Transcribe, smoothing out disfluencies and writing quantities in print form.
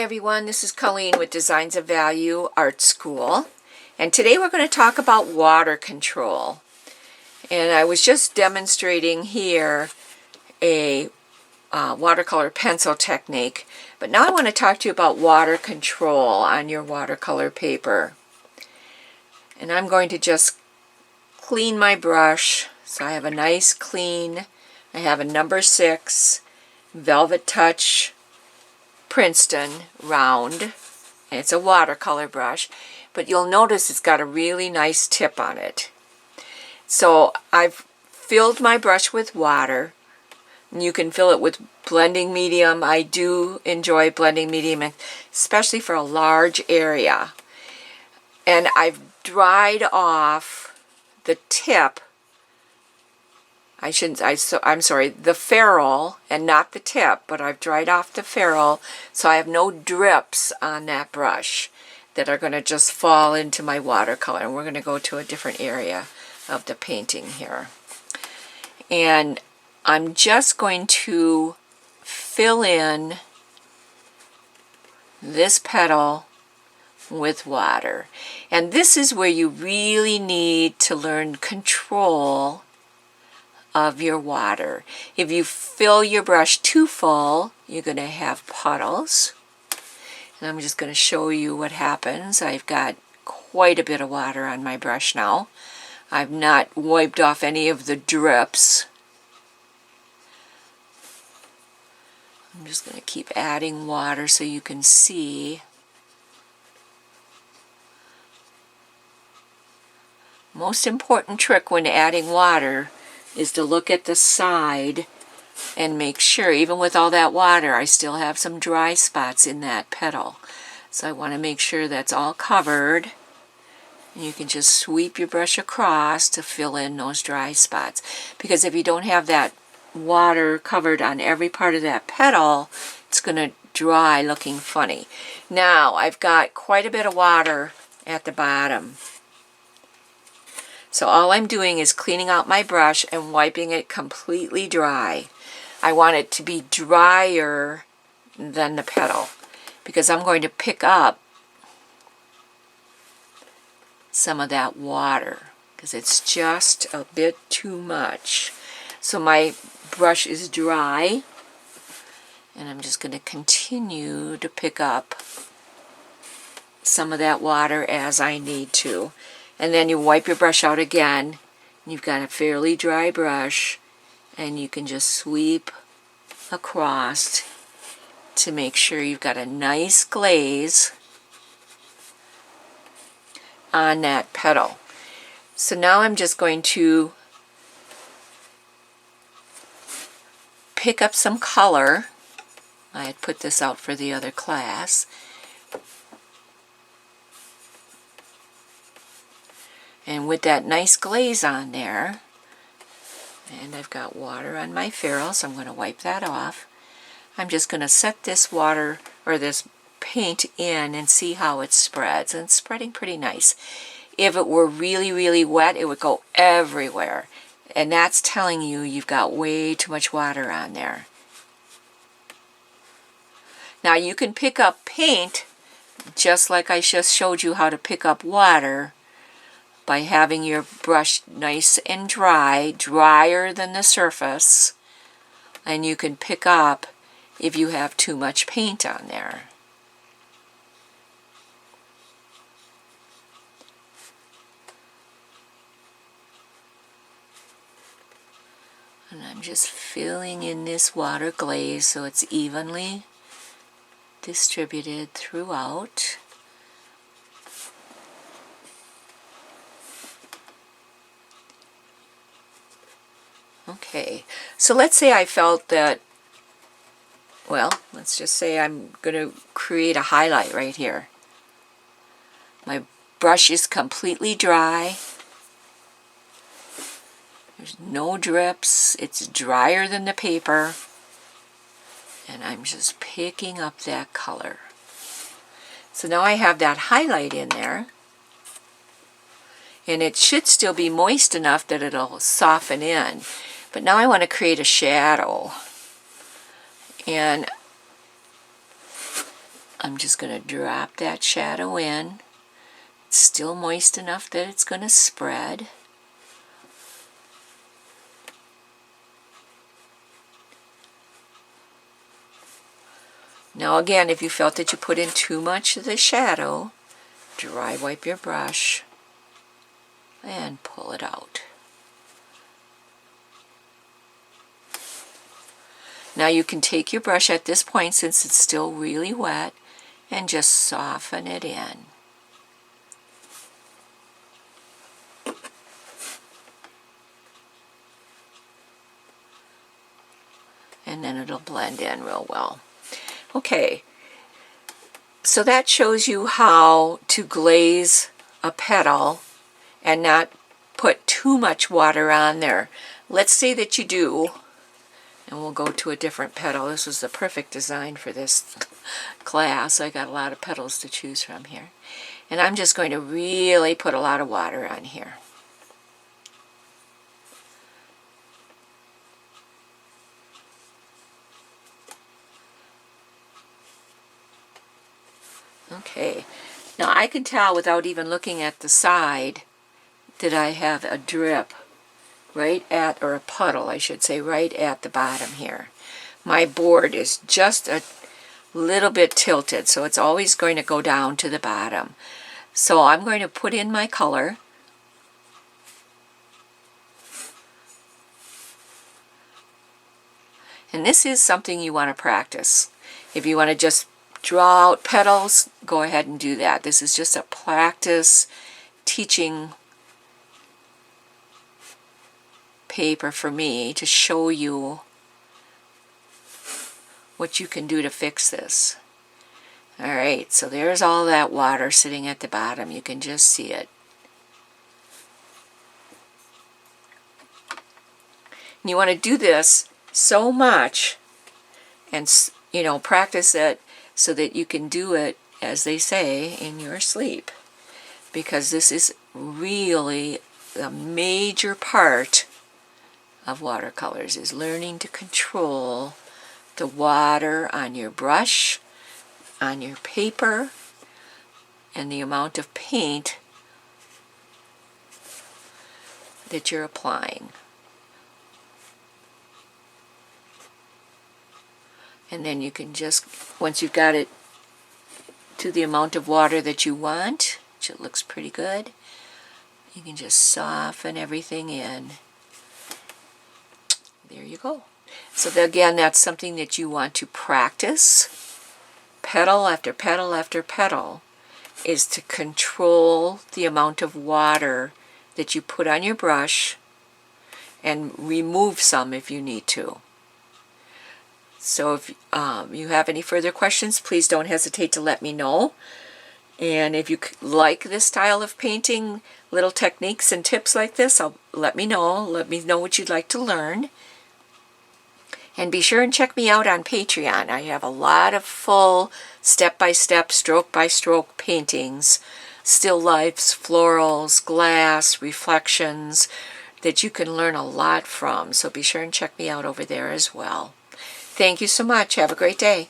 everyone, this is Colleen with Designs of Value Art School, and today we're going to talk about water control. And I was just demonstrating here a watercolor pencil technique, but now I want to talk to you about water control on your watercolor paper. And I'm going to just clean my brush, so I have a nice clean, I have a number 6 Velvetouch Princeton round, and it's a watercolor brush, but you'll notice it's got a really nice tip on it. So I've filled my brush with water, and you can fill it with blending medium. I do enjoy blending medium, especially for a large area. And I've dried off the tip. I'm sorry, the ferrule and not the tip, but I've dried off the ferrule so I have no drips on that brush that are going to just fall into my watercolor. And we're going to go to a different area of the painting here. And I'm just going to fill in this petal with water. And this is where you really need to learn control of your water. If you fill your brush too full, you're going to have puddles. And I'm just going to show you what happens. I've got quite a bit of water on my brush now. I've not wiped off any of the drips. I'm just going to keep adding water so you can see. Most important trick when adding water is to look at the side and make sure, even with all that water, I still have some dry spots in that petal. So I want to make sure that's all covered. And you can just sweep your brush across to fill in those dry spots. Because if you don't have that water covered on every part of that petal, it's going to dry looking funny. Now, I've got quite a bit of water at the bottom. So all I'm doing is cleaning out my brush and wiping it completely dry. I want it to be drier than the petal because I'm going to pick up some of that water because it's just a bit too much. So my brush is dry and I'm just going to continue to pick up some of that water as I need to. And then you wipe your brush out again. You've got a fairly dry brush, and you can just sweep across to make sure you've got a nice glaze on that petal. So now I'm just going to pick up some color. I had put this out for the other class. And with that nice glaze on there, and I've got water on my ferrule, so I'm going to wipe that off. I'm just going to set this water, or this paint in and see how it spreads. And it's spreading pretty nice. If it were really, really wet, it would go everywhere. And that's telling you you've got way too much water on there. Now you can pick up paint, just like I just showed you how to pick up water, by having your brush nice and dry, drier than the surface, and you can pick up if you have too much paint on there. And I'm just filling in this water glaze so it's evenly distributed throughout. Okay, so let's say I felt that, well, let's just say I'm going to create a highlight right here. My brush is completely dry. There's no drips. It's drier than the paper. And I'm just picking up that color. So now I have that highlight in there. And it should still be moist enough that it'll soften in. But now I want to create a shadow. And I'm just going to drop that shadow in. It's still moist enough that it's going to spread. Now again, if you felt that you put in too much of the shadow, dry wipe your brush and pull it out. Now you can take your brush at this point, since it's still really wet, and just soften it in. And then it'll blend in real well. Okay, so that shows you how to glaze a petal and not put too much water on there. Let's say that you do, and we'll go to a different petal. This was the perfect design for this class. I got a lot of petals to choose from here. And I'm just going to really put a lot of water on here. Okay, now I can tell without even looking at the side that I have a drip right at, or a puddle I should say, right at the bottom here. My board is just a little bit tilted, so it's always going to go down to the bottom. So I'm going to put in my color. And this is something you want to practice. If you want to just draw out petals, go ahead and do that. This is just a practice teaching paper for me to show you what you can do to fix this. Alright, so there's all that water sitting at the bottom. You can just see it. And you want to do this so much and, you know, practice it so that you can do it, as they say, in your sleep. Because this is really a major part of watercolors, is learning to control the water on your brush, on your paper, and the amount of paint that you're applying. And then you can just, once you've got it to the amount of water that you want, which it looks pretty good, you can just soften everything in. There you go. So again, that's something that you want to practice, petal after petal after petal, is to control the amount of water that you put on your brush and remove some if you need to. So if you have any further questions, please don't hesitate to let me know. And if you like this style of painting, little techniques and tips like this, let me know. Let me know what you'd like to learn. And be sure and check me out on Patreon. I have a lot of full step-by-step, stroke-by-stroke paintings, still lifes, florals, glass, reflections, that you can learn a lot from. So be sure and check me out over there as well. Thank you so much. Have a great day.